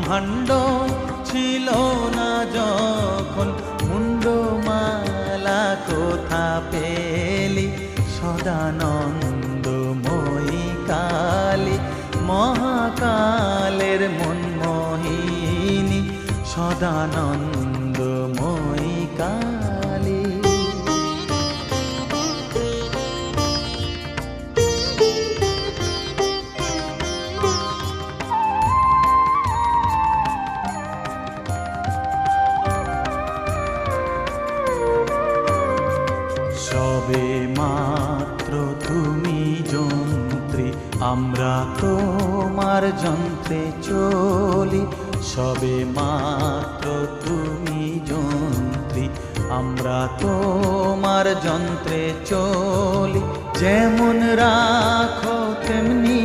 ব্রহ্মাণ্ড ছিল না যখন মুন্ডমালা কোথা পেলি সদানন্দময়ী কালী মহাকালের মনমোহিনী সদানন্দময়ী কালী। সবে মাত্র তুমি যন্ত্রী আমরা তোমার যন্ত্রে চলি, সবে মাত্র তুমি যন্ত্রী আমরা তোমার যন্ত্রে চলি, যেমন রাখো তেমনি